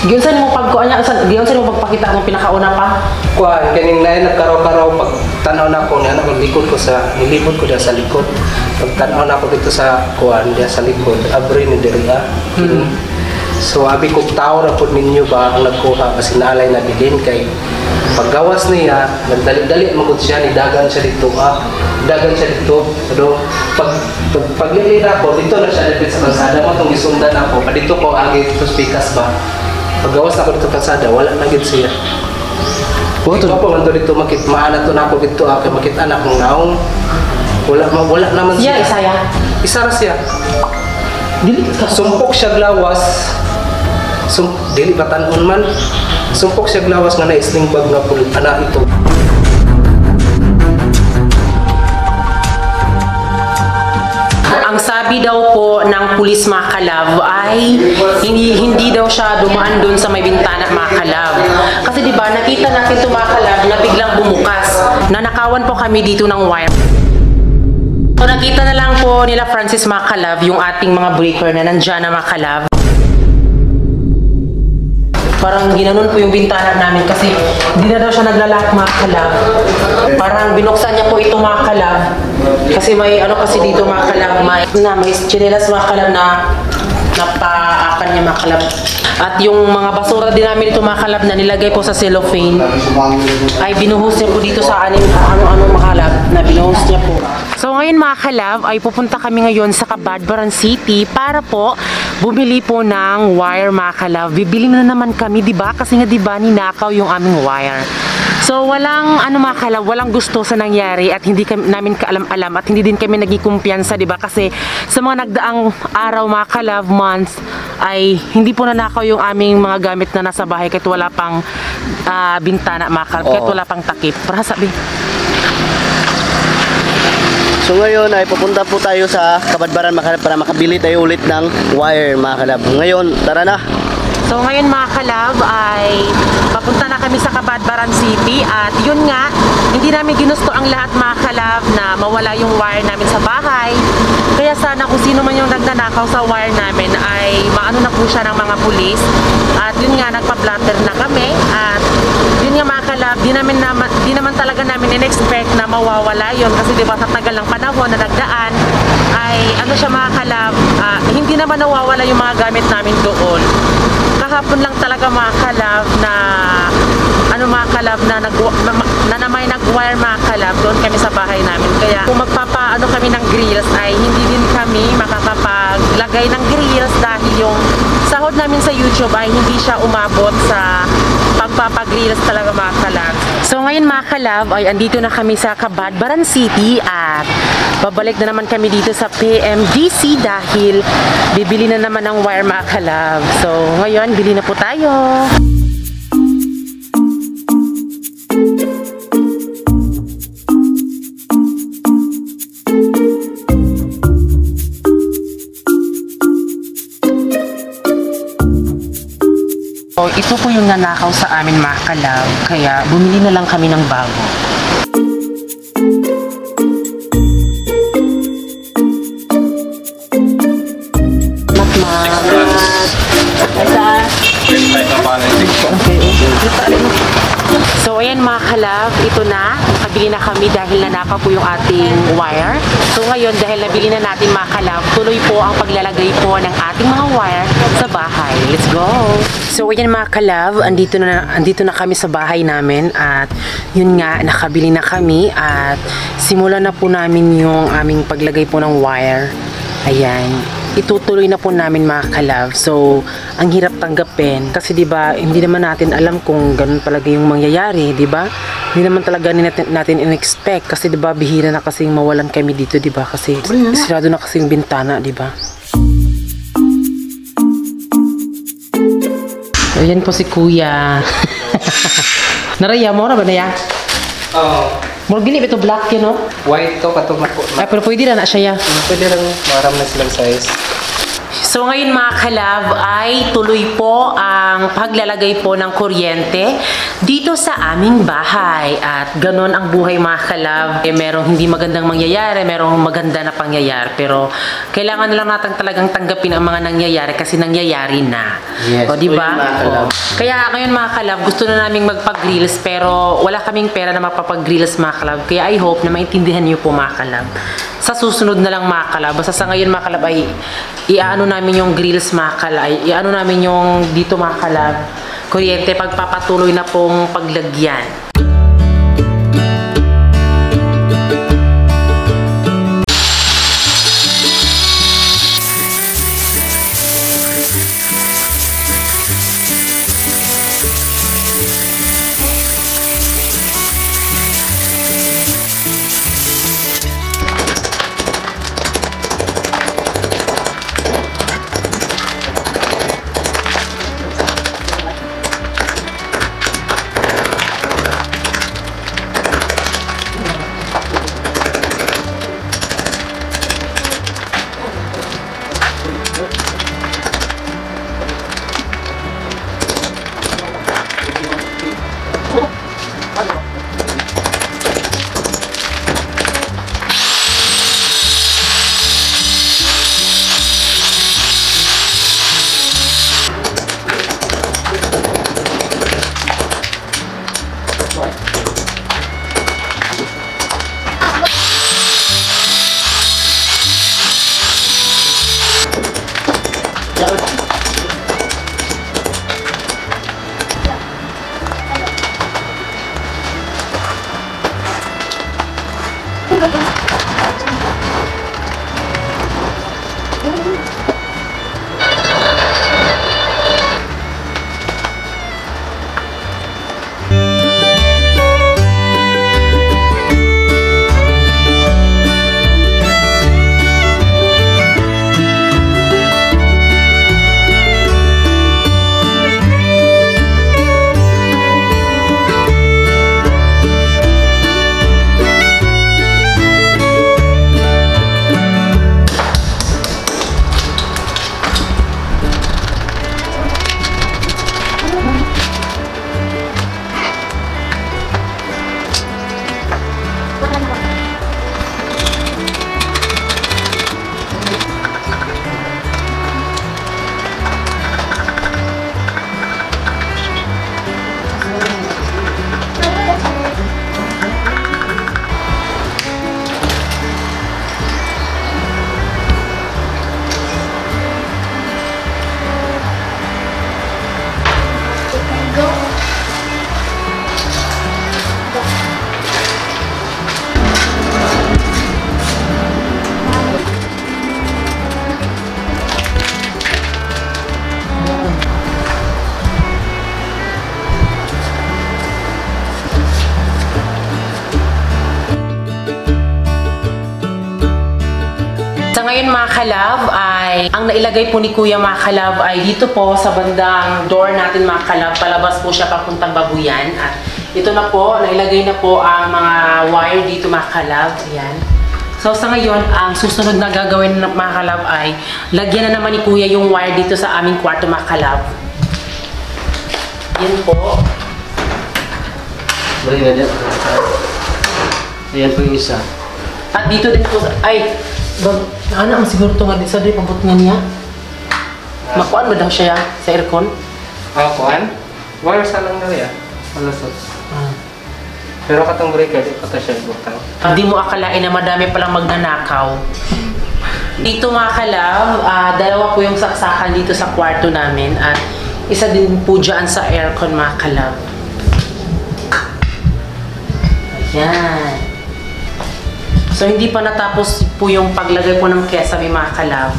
Giunsan mo pagkuan niya, giunsan mo pagpakita mo pinakauna pa? Kuan kaning lain nagkaraw-karaw pag tanaw na ko niya nilibot ko diya sa likod. Pag tanaw na ko dito sa kuan diya sa likod, abri ni diriya. So abi ko tao ra pud ninyo ba ang nagkuha kasi naalay na bilin kay paggawas niya nagdali-dali magud siya ni dagan siya dito dagan siya dito pero paglilira ko dito na siya dito sa kalsada mo tong gisundan ako pa dito ko agi dito pikas ba paggawas na ko dito kalsada wala na gid siya ito po man dito maana to na ako dito kay makita anak ng naong wala naman siya isa ra siya sumpok siya glawas dili batanon man sumpok siya glawas nga na sling bag na pul ana ito. Ang sabi daw po ng pulis mga kalab ay hindi daw siya dumaan doon sa may bintana mga kalab. Kasi di ba nakita natin ito mga kalab na biglang bumukas. Nanakawan po kami dito ng wire. So nakita na lang po nila Francis mga kalab yung ating mga breaker na nandyan na mga kalab. Parang ginanon po yung bintana namin kasi hindi na daw siya naglalak mga kalab. Parang binuksan niya po ito mga kalab. Kasi may ano kasi dito mga kalab, may chinelas mga kalab na napaakan niya mga kalab. At yung mga basura din namin ito mga kalab na nilagay po sa cellophane ay binuhos niya po dito sa ano mga kalab na binuhos niya po. So ngayon mga kalab ay pupunta kami ngayon sa Cabadbaran City para po bumili po ng wire mga kalab. Bibili na naman kami, di ba? Kasi nga di ba ninakaw yung aming wire. So walang mga kalab, walang gusto sa nangyari at hindi namin kaalam-alam at hindi din kami naging-kumpiyansa, di ba? Kasi sa mga nagdaang araw mga kalab, months ay hindi po nanakaw yung aming mga gamit na nasa bahay kahit wala pang bintana mga kalab, kahit wala pang takip. Para sabi. So ngayon ay pupunta po tayo sa Cabadbaran para makabili tayo ulit ng wire mga kalab. Ngayon, tara na! So ngayon mga kalab ay papunta na kami sa Cabadbaran City at yun nga, hindi namin ginusto ang lahat mga kalab na mawala yung wire namin sa bahay. Kaya sana kung sino man yung nagnanakaw sa wire namin ay maano na po siya ng mga pulis. At yun nga, nagpa-blatter na kami at yun nga mga kalab, di naman talaga namin in-expect na mawawala yun kasi diba sa tagal ng panahon na nagdaan ay ano siya mga kalab, hindi naman nawawala yung mga gamit namin doon. Kahapon lang talaga mga kalab na na may nag-wire mga kalab doon kami sa bahay namin. Kaya kung magpapaano kami ng grills ay hindi din kami makakapaglagay ng grills dahil yung sahod namin sa YouTube ay hindi siya umabot sa pagpapagrills talaga mga kalab. So ngayon mga kalab ay andito na kami sa Cabadbaran City at babalik na naman kami dito sa PMDC dahil bibili na naman ng wire mga kalab. So ngayon bili na po tayo. So, ito po yung nanakaw sa amin mga kalab, kaya bumili na lang kami ng bago. So ayan mga kalab, ito na, nakabili na kami dahil nanakaw po yung ating wire. So ngayon dahil nabili na natin mga kalab, tuloy po ang paglalagay po ng ating mga wire sa bahay. Let's go! So ayan mga kalab, andito na kami sa bahay namin at yun nga, nakabili na kami at simulan na po namin yung aming paglagay po ng wire. Ayan. Itutuloy na po namin mga kalab. So, ang hirap tanggapin kasi 'di ba, hindi naman natin alam kung ganun talaga yung mangyayari, 'di ba? Hindi naman talaga natin in-expect kasi 'di ba, bihira na kasi mawalan kami dito, 'di ba? Kasi sirado na kasi yung bintana, 'di ba? Ayan po si Kuya. Naraya mo na ba na yan? Oo. More gini ito black yun, no? White to katong nako. Ay, pero pwede na siya ya. Pwede lang maram na silang size. So ngayon mga kalab ay tuloy po ang paglalagay po ng kuryente dito sa aming bahay. At ganon ang buhay mga kalab. Merong hindi magandang mangyayari, merong maganda na pangyayari. Pero kailangan na lang natin talagang tanggapin ang mga nangyayari kasi nangyayari na. Yes, O diba? mga kalab. Kaya ngayon mga kalab, gusto na naming magpag-grills pero wala kaming pera na mapapag-grills mga kalab. Kaya I hope na maintindihan niyo po mga kalab. Sa susunod na lang mga kalab. Basta sa ngayon mga kalab ay iaano namin yung grills mga kalab. Iaano namin yung dito mga kalab. Kuryente pagpapatuloy na pong paglagyan. Ngayon mga kalab ay ang nailagay po ni Kuya mga kalab ay dito po sa bandang door natin mga kalab. Palabas po siya papuntang Babuyan. At ito na po, nailagay na po ang mga wire dito mga kalab. Ayan. So sa ngayon, ang susunod na gagawin ng mga kalab ay lagyan na naman ni Kuya yung wire dito sa aming kwarto mga kalab. Yan po. Balik na dyan. Ayan po yung isa. At dito din po, ay, ano ang siguro ito nga sa di pabot nga niya? Makuan ba daw siya sa aircon? Kuan? Wire sa lang na ya. Wala sa. Pero katong breaker, di pa ta siya butang. Hindi mo akalain na madami palang magnanakaw. Dito mga kalab, dalawa po yung saksakan dito sa kwarto namin at isa din po dyan sa aircon mga kalab. Ayan. So hindi pa natapos po yung paglagay po ng kesame mga kalab.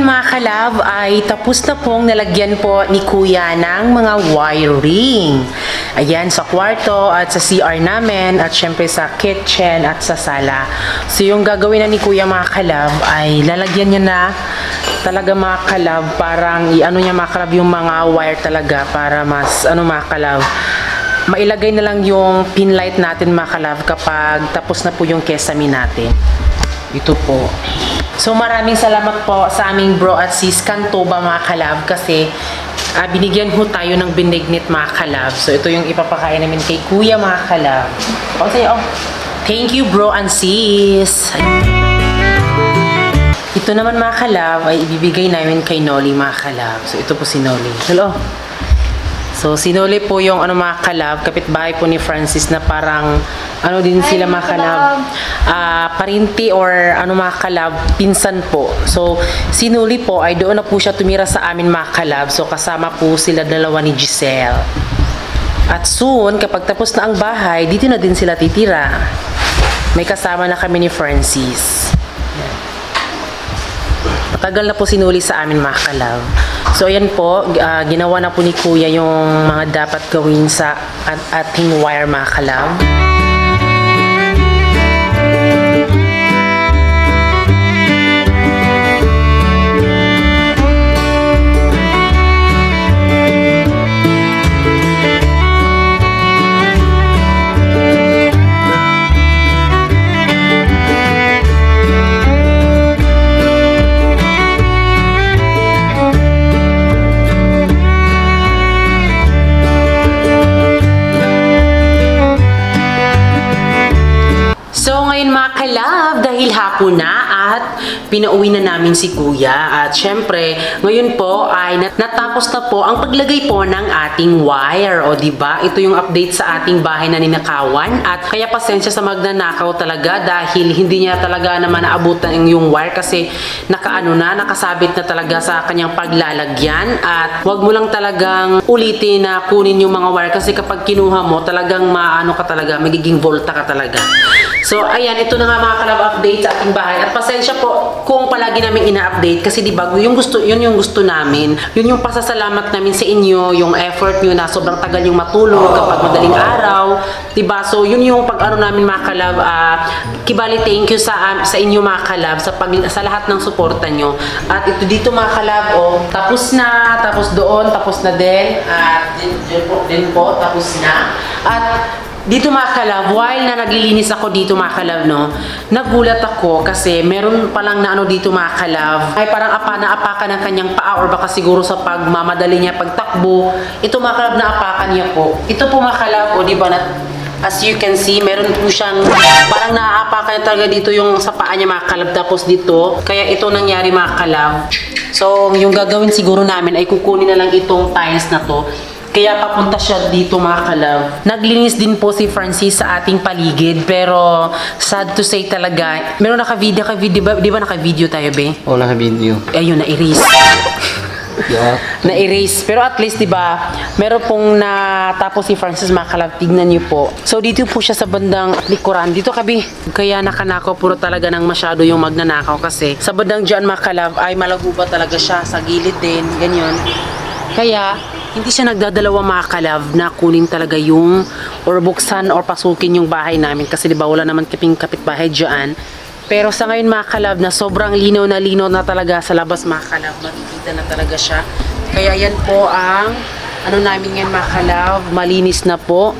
mga kalab ay tapos na pong nalagyan po ni Kuya ng mga wiring. Ayan, sa kwarto at sa CR namin at syempre sa kitchen at sa sala. So yung gagawin na ni Kuya mga kalab ay lalagyan niya na talaga mga kalab, parang i-ano niya mga kalab yung mga wire talaga para mas mga kalab, mailagay na lang yung pin light natin mga kalab kapag tapos na po yung kesame natin. Ito po. So maraming salamat po sa aming bro at sis Cantoba mga kalab kasi binigyan ho tayo ng binignit mga kalab. So ito yung ipapakain namin kay Kuya mga kalab. Thank you bro and sis. Ito naman mga kalab ay ibibigay namin kay Noli mga kalab. So ito po si Noli. Hello. So si Noli po yung mga kalab, kapitbahay po ni Francis na parang din sila mga kalab. Parinti or mga kalab, pinsan po. So si Noli po ay doon na po siya tumira sa amin mga kalab. So kasama po sila dalawa ni Giselle. At soon, kapag tapos na ang bahay, dito na din sila titira. May kasama na kami ni Francis. Matagal na po sinuli sa amin mga kalab. So ayan po, ginawa na po ni Kuya yung mga dapat gawin sa ating wire mga kalab. Kalab, dahil hapon na at pinauwi na namin si Kuya at syempre ngayon po ay natapos na po ang paglagay po ng ating wire, o diba ito yung update sa ating bahay na ninakawan at kaya pasensya sa magnanakaw talaga dahil hindi niya talaga naman naabutan yung wire kasi nakasabit na talaga sa kanyang paglalagyan at wag mo lang talagang ulitin na kunin yung mga wire kasi kapag kinuha mo talagang magiging volta ka talaga. So ayan, ito na nga mga kalab update sa ating bahay at pasensya po kung palagi namin ina-update kasi diba yun yung gusto namin, yun yung pasasalamat namin sa inyo, yung effort nyo na sobrang tagal yung matulog kapag madaling araw, diba? So yun yung namin mga kalab, kibali thank you sa inyo mga kalab sa lahat ng suporta nyo at ito dito mga kalab, tapos na, tapos doon, tapos na din at din po, tapos na at dito mga kalab, while na naglilinis ako dito mga kalab, nagulat ako kasi meron palang na dito mga kalab, ay parang naapakan ng kanyang paa or baka siguro sa pagmamadali niya pagtakbo, ito mga kalab naapakan niya po. Ito po mga kalab, diba as you can see, meron po siyang parang naapakan talaga dito yung sa paa niya mga kalab, tapos dito, kaya ito nangyari mga kalab. So, yung gagawin siguro namin ay kukunin na lang itong tiles na to. Kaya papunta siya dito mga kalab. Naglinis din po si Francis sa ating paligid pero sad to say talaga. Meron naka-video, di ba naka-video tayo be? Oo, naka-video. Ayun, na-erase. Na-erase. Pero at least, di ba, meron pong natapos si Francis mga kalab. Tignan niyo po. So, dito po siya sa bandang likuran. Dito kabi. Kaya nakanakaw puro talaga ng masyado yung magnanakaw kasi sa bandang dyan mga kalab ay malaguba talaga siya sa gilid din. Ganyan. Kaya, hindi siya nagdadalawa mga kalab na kunin talaga yung or buksan or pasukin yung bahay namin kasi di ba wala naman kapitbahay dyan. Pero sa ngayon mga kalab na sobrang linaw na talaga sa labas mga kalab, makikita na talaga siya. Kaya yan po ang namin yan mga kalab, malinis na po.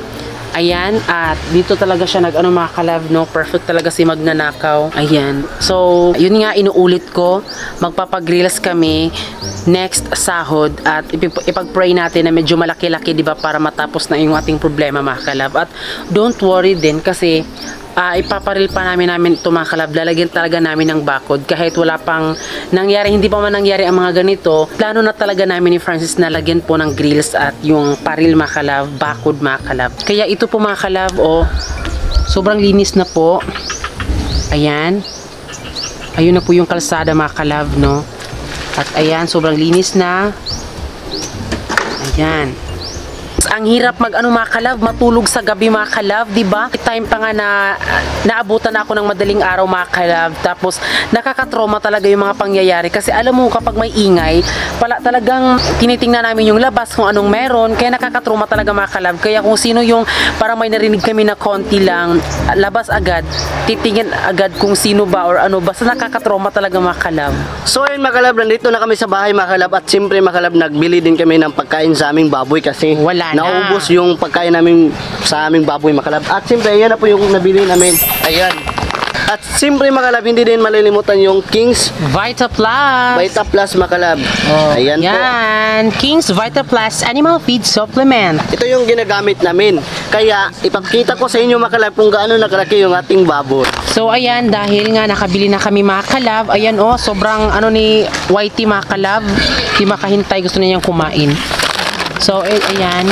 Ayan, at dito talaga siya mga kalab, perfect talaga si magnanakaw. Ayan. So, yun nga inuulit ko, magpapagrills kami next sahod at ipag-pray natin na medyo malaki-laki, di ba, para matapos na yung ating problema mga kalab. At don't worry din kasi ipaparil pa namin ito mga kalab, lalagyan talaga namin ng bakod kahit wala pang nangyari, hindi pa man nangyari ang mga ganito, plano na talaga namin ni Francis na lagyan po ng grills at yung paril mga kalab, bakod mga kalab. Kaya ito po mga kalab, sobrang linis na po. Ayan, ayun na po yung kalsada mga kalab, at ayan, sobrang linis na. Ayan. Tapos ang hirap mga kalab, matulog sa gabi mga kalab, di ba? Time pa nga na naabutan ako ng madaling araw mga kalab. Tapos nakakatrauma talaga yung mga pangyayari kasi alam mo kapag may ingay, talagang tinitingnan namin yung labas kung anong meron, kaya nakakatrauma talaga mga kalab. Kaya kung sino yung parang may narinig kami na konti lang, labas agad, titingin agad kung sino ba or ano, basta nakakatrauma talaga mga kalab. So ayun mga kalab, nandito na kami sa bahay mga kalab at siyempre mga kalab, nagbili din kami ng pagkain sa aming baboy kasi Wala na. naubos yung pagkain namin sa aming baboy mga kalab. At siyempre ayan na po yung nabili namin. Ayan. At siyempre mga kalab, hindi din malilimutan yung King's Vita Plus. Vita Plus mga kalab. Ayan po. Yan, King's Vita Plus Animal Feed Supplement. Ito yung ginagamit namin. Kaya ipakita ko sa inyo mga kalab kung gaano nakalaki yung ating baboy. So ayan, dahil nga nakabili na kami mga kalab, ayan oh, sobrang ano ni Whitey mga kalab, di makahintay, gusto na niyang kumain. So ayan.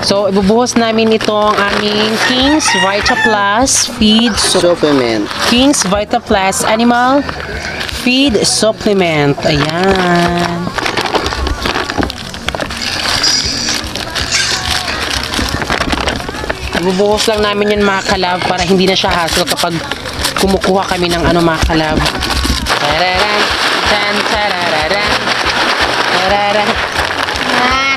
So ibubuhos namin itong aming King's Vita Plus Feed Supplement. King's Vita Plus Animal Feed Supplement. Ayan. Ibubuhos lang namin yun mga kalab para hindi na siya hassle kapag kumukuha kami ng ano mga kalab. Tararan, tan, tarararan, tararan. Ah.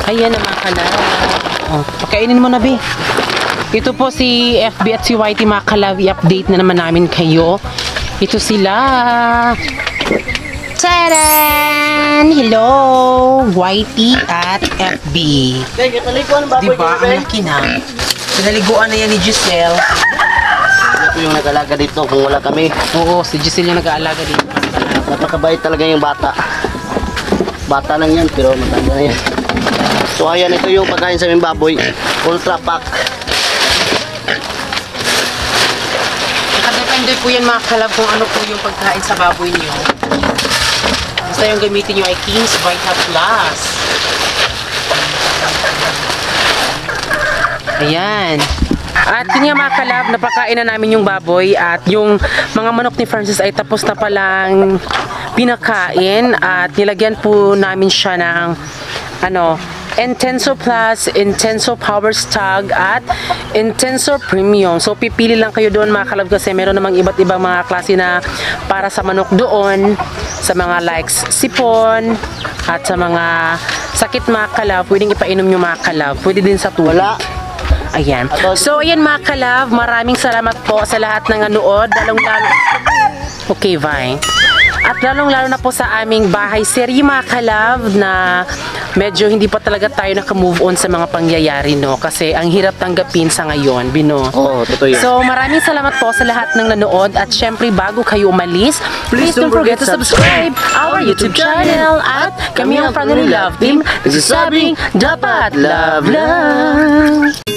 Ayan na mga kalab. Oh, pakainin mo na, Bi. Ito po si FB at si Whitey mga kalab. I-update na naman namin kayo. Ito sila. Taran! Hello! Whitey at FB. Teka, paliguan baboy Diba? ko, Ang laki na. Pinaliguan na yan ni Giselle. Ito yung nag-alaga dito kung wala kami. Oo, si Giselle yung nag-aalaga dito. Napakabait talaga yung bata. Bata lang yan, pero matanda na yan. So ayan, ito yung pagkain sa aming baboy. Ultra pack. Nakadepende po yan mga kalab kung ano po yung pagkain sa baboy niyo. Basta yung gamitin nyo ay King's Vita Plus. Ayan. At yun nga mga kalab, napakain na namin yung baboy at yung mga manok ni Francis ay tapos na palang pinakain at nilagyan po namin siya ng ano, Intenso Plus, Intenso Power Stag at Intenso Premium. So pipili lang kayo doon mga kalab kasi meron namang iba't ibang mga klase na para sa manok doon, sa mga likes sipon at sa mga sakit mga kalab, pwedeng ipainom nyo mga kalab, pwede din sa tubig. Wala. Ayan. So, ayan mga kalab, maraming salamat po sa lahat ng nanood. Lalong-lalo. Okay, bye. At lalong-lalo na po sa aming bahay serye mga kalab na medyo hindi pa talaga tayo naka-move on sa mga pangyayari, no? Kasi ang hirap tanggapin sa ngayon, Bino. Oo, totoo yan. So, maraming salamat po sa lahat ng nanood at syempre bago kayo umalis, please don't forget to subscribe our YouTube channel at kami ang Family Love Team nagsasabing dapat love lang.